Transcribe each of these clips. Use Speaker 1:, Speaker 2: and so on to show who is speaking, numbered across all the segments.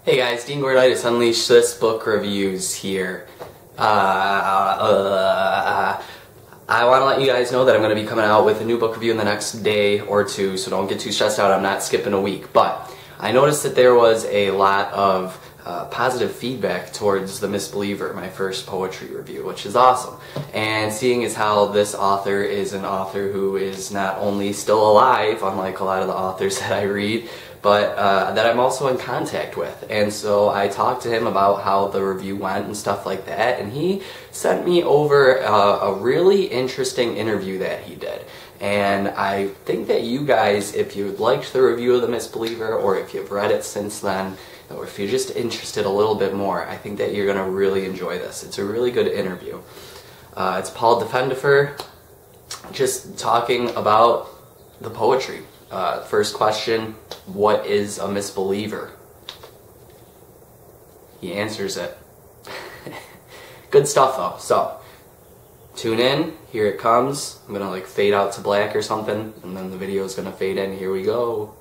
Speaker 1: Hey guys, Dean Gorditis Unleash This Book Reviews here. I want to let you guys know that I'm going to be coming out with a new book review in the next day or two, so don't get too stressed out. I'm not skipping a week. But I noticed that there was a lot of positive feedback towards The Misbeliever, my first poetry review, which is awesome. And seeing as how this author is an author who is not only still alive, unlike a lot of the authors that I read, but that I'm also in contact with. And so I talked to him about how the review went and stuff like that, and he sent me over a really interesting interview that he did. And I think that you guys, if you liked the review of The Misbeliever, or if you've read it since then, or if you're just interested a little bit more, I think that you're going to really enjoy this. It's a really good interview. It's Paul Diffenderfer, just talking about the poetry. First question, what is a misbeliever? He answers it. Good stuff though. So, tune in, here it comes. I'm gonna like fade out to black or something, and then the video is gonna fade in. Here we go.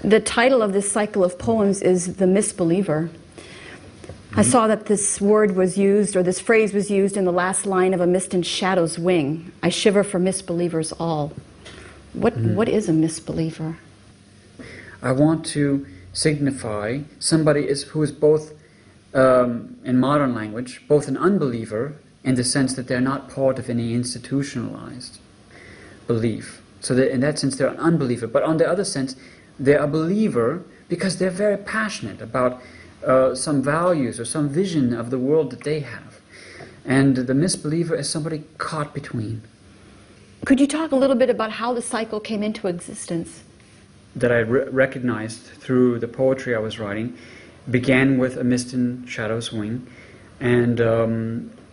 Speaker 2: The title of this cycle of poems is The Misbeliever. I saw that this word was used, or this phrase was used in the last line of A Mist and Shadow's Wing. I shiver for misbelievers all. What is a misbeliever?
Speaker 3: I want to signify somebody who is both, in modern language, both an unbeliever in the sense that they're not part of any institutionalized belief. So that in that sense they're an unbeliever. But on the other sense, they're a believer because they're very passionate about some values or some vision of the world that they have. And the misbeliever is somebody caught between.
Speaker 2: Could you talk a little bit about how the cycle came into existence?
Speaker 3: That I recognized through the poetry I was writing began with A Mist and Shadow's Wing. And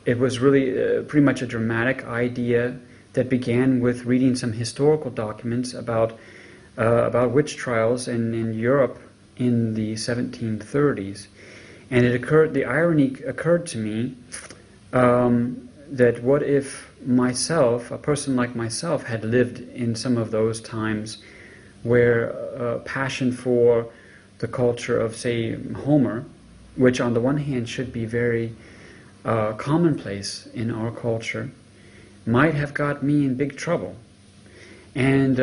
Speaker 3: it was really pretty much a dramatic idea that began with reading some historical documents about witch trials in Europe in the 1730s. And the irony occurred to me that what if myself, a person like myself, had lived in some of those times where passion for the culture of, say, Homer, which on the one hand should be very commonplace in our culture, might have got me in big trouble. And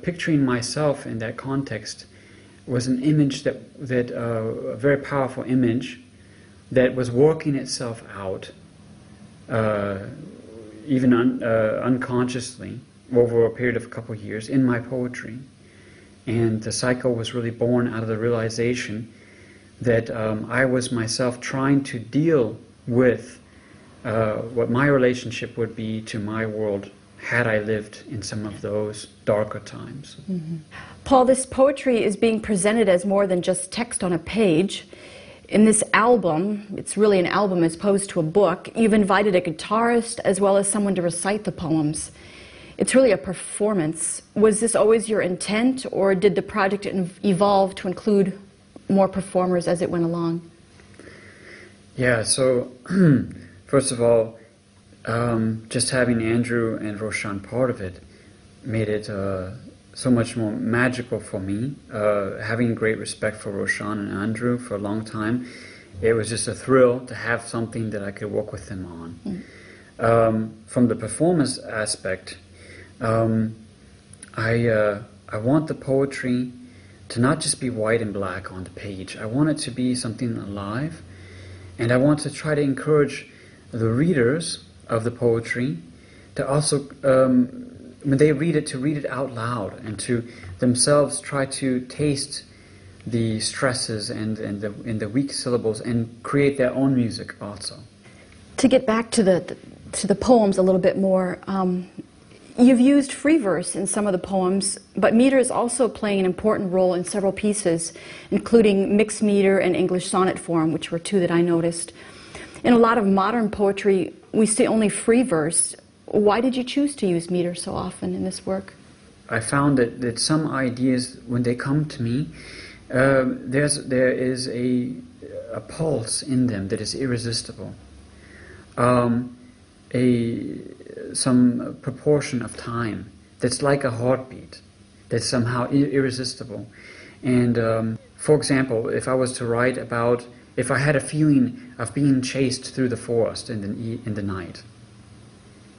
Speaker 3: picturing myself in that context was an image a very powerful image that was working itself out, even unconsciously, over a period of a couple of years in my poetry. And the cycle was really born out of the realization that I was myself trying to deal with what my relationship would be to my world had I lived in some of those darker times.
Speaker 2: Mm-hmm. Paul, this poetry is being presented as more than just text on a page. In this album, it's really an album as opposed to a book, you've invited a guitarist as well as someone to recite the poems. It's really a performance. Was this always your intent, or did the project evolve to include more performers as it went along?
Speaker 3: Yeah, so first of all, just having Andrew and Roshan part of it made it so much more magical for me. Having great respect for Roshan and Andrew for a long time, it was just a thrill to have something that I could work with them on. From the performance aspect, I want the poetry to not just be white and black on the page. I want it to be something alive, and I want to try to encourage the readers of the poetry to also, when they read it, to read it out loud and to themselves try to taste the stresses and the weak syllables and create their own music also.
Speaker 2: To get back to the poems a little bit more, you've used free verse in some of the poems, but meter is also playing an important role in several pieces, including mixed meter and English sonnet form, which were two that I noticed. In a lot of modern poetry, we see only free verse. Why did you choose to use meter so often in this work?
Speaker 3: I found that some ideas, when they come to me, there is a pulse in them that is irresistible. Some proportion of time that's like a heartbeat, that's somehow irresistible. And for example, if I was to write about, if I had a feeling of being chased through the forest in the night,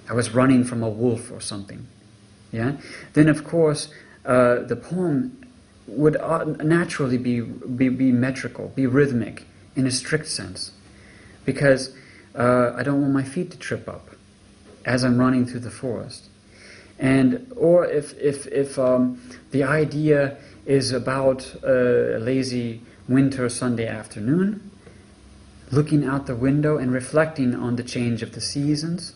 Speaker 3: I was running from a wolf or something, yeah, then of course the poem would naturally be metrical, be rhythmic in a strict sense, because I don't want my feet to trip up as I'm running through the forest. And or if the idea is about a lazy winter Sunday afternoon, looking out the window and reflecting on the change of the seasons,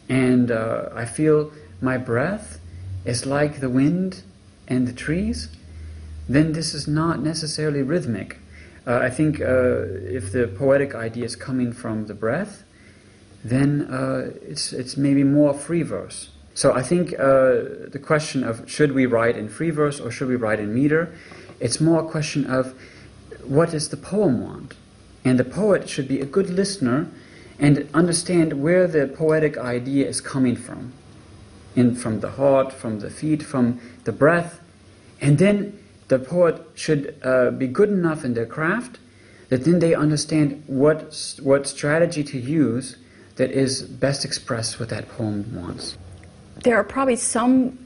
Speaker 3: and I feel my breath is like the wind and the trees, then this is not necessarily rhythmic. I think if the poetic idea is coming from the breath, then it's maybe more free verse. So I think the question of should we write in free verse or should we write in meter, it's more a question of what does the poem want? And the poet should be a good listener and understand where the poetic idea is coming from. From the heart, from the feet, from the breath. And then the poet should be good enough in their craft that then they understand what strategy to use that is best expressed what that poem wants.
Speaker 2: There are probably some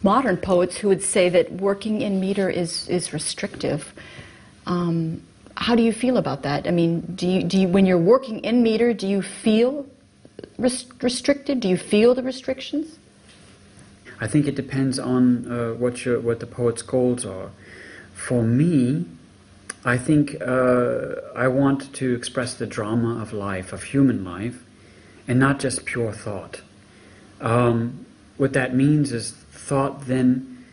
Speaker 2: modern poets who would say that working in meter is restrictive. How do you feel about that? I mean, do you when you're working in meter, do you feel restricted? Do you feel the restrictions?
Speaker 3: I think it depends on what the poet's goals are. For me, I think I want to express the drama of life, of human life, and not just pure thought. What that means is thought then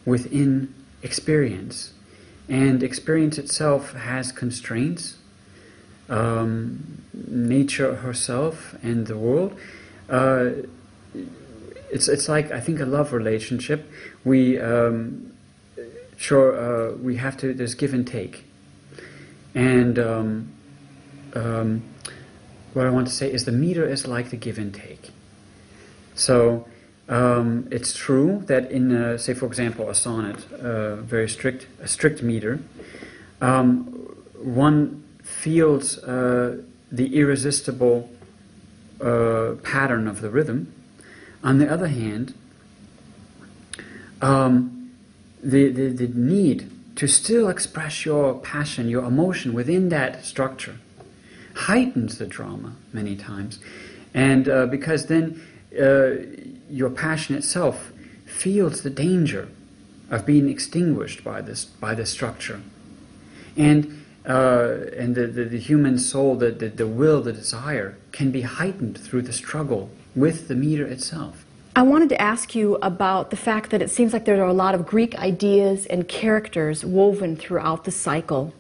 Speaker 3: within experience. And experience itself has constraints. Nature herself and the world. It's like, I think, a love relationship. We have to. There's give and take. And what I want to say is the meter is like the give and take. So it's true that in, say, for example, a sonnet, a strict meter, one feels the irresistible pattern of the rhythm. On the other hand, the need to still express your passion, your emotion within that structure heightens the drama many times. And because then your passion itself feels the danger of being extinguished by this structure. And the human soul, the will, the desire, can be heightened through the struggle with the meter itself.
Speaker 2: I wanted to ask you about the fact that it seems like there are a lot of Greek ideas and characters woven throughout the cycle.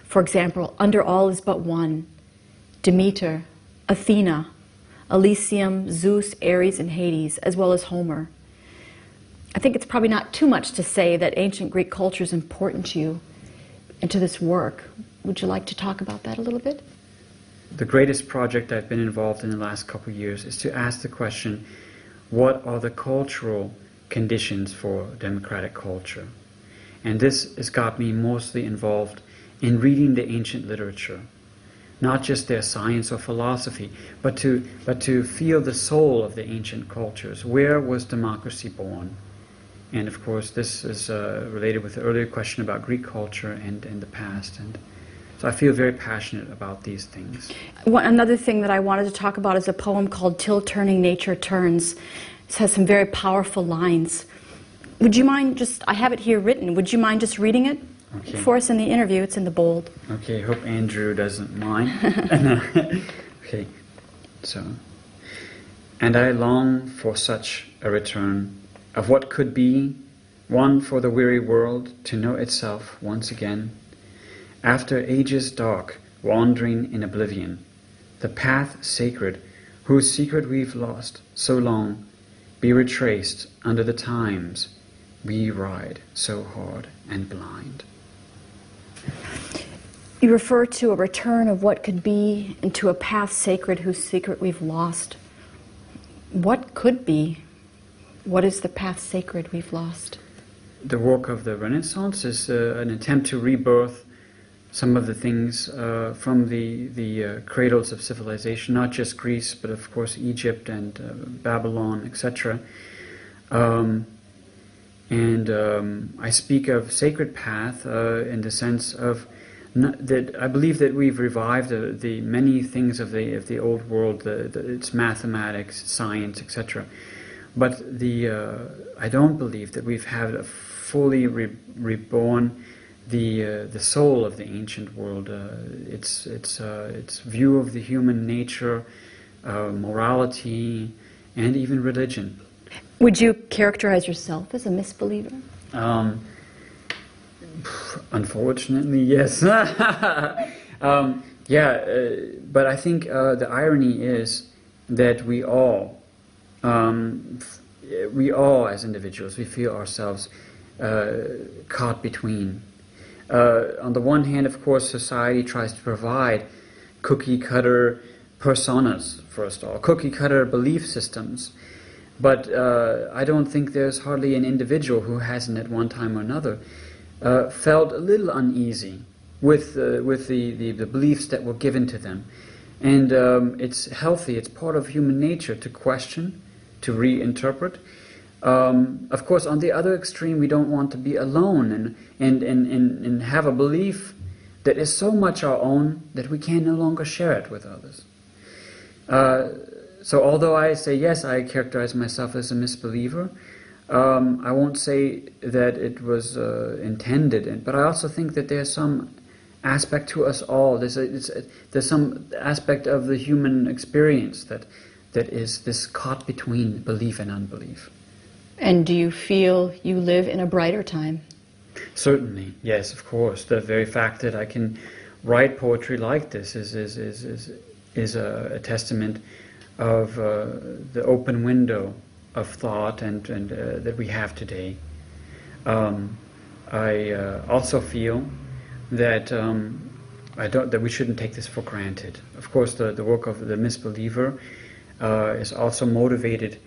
Speaker 2: For example, under all is but one, Demeter, Athena, Elysium, Zeus, Ares, and Hades, as well as Homer. I think it's probably not too much to say that ancient Greek culture is important to you and to this work. Would you like to talk about that a little bit?
Speaker 3: The greatest project I've been involved in the last couple of years is to ask the question, what are the cultural conditions for democratic culture? And this has got me mostly involved in reading the ancient literature. Not just their science or philosophy, but to feel the soul of the ancient cultures. Where was democracy born? And of course, this is related with the earlier question about Greek culture and the past. And so I feel very passionate about these things.
Speaker 2: Another thing that I wanted to talk about is a poem called Till Turning Nature Turns. It has some very powerful lines. Would you mind just, I have it here written, would you mind just reading it for us in the interview? It's in the bold.
Speaker 3: Okay, hope Andrew doesn't mind. Okay, so. And I long for such a return of what could be, one for the weary world to know itself once again. After ages dark, wandering in oblivion, the path sacred, whose secret we've lost so long, be retraced under the times we ride so hard and blind.
Speaker 2: You refer to a return of what could be into a path sacred whose secret we've lost. What could be? What is the path sacred we've lost?
Speaker 3: The work of the Renaissance is an attempt to rebirth some of the things from the cradles of civilization, not just Greece, but of course Egypt and Babylon, etc. I speak of sacred path in the sense of that I believe that we've revived the many things of the old world, its mathematics, science, etc. But I don't believe that we've had fully reborn the soul of the ancient world, its view of the human nature, morality, and even religion.
Speaker 2: Would you characterize yourself as a misbeliever?
Speaker 3: Unfortunately, yes. But I think the irony is that we all as individuals, we feel ourselves caught between. On the one hand, of course, society tries to provide cookie-cutter personas, first of all, cookie-cutter belief systems. But I don't think there's hardly an individual who hasn't at one time or another felt a little uneasy with the beliefs that were given to them. And it's healthy, it's part of human nature to question, to reinterpret. Of course, on the other extreme, we don't want to be alone and have a belief that is so much our own that we can no longer share it with others. So although I say, yes, I characterize myself as a misbeliever, I won't say that it was intended, but I also think that there's some aspect to us all. There's some aspect of the human experience that is this caught between belief and unbelief.
Speaker 2: And do you feel you live in a brighter time?
Speaker 3: Certainly, yes, of course. The very fact that I can write poetry like this is a testament of the open window of thought and that we have today. I also feel that that we shouldn't take this for granted. Of course, the work of the Misbeliever is also motivated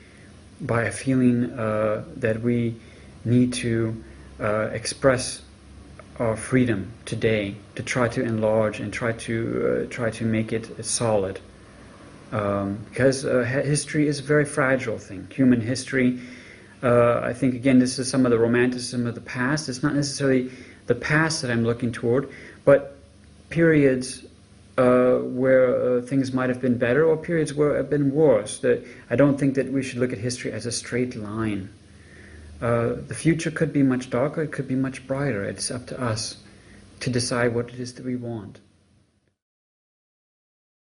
Speaker 3: by a feeling that we need to express our freedom today, to try to enlarge and try to make it solid. Because history is a very fragile thing. Human history, I think, again, this is some of the romanticism of the past. It's not necessarily the past that I'm looking toward, but periods where things might have been better or periods where have been worse. That I don't think that we should look at history as a straight line. The future could be much darker, it could be much brighter. It's up to us to decide what it is that we want.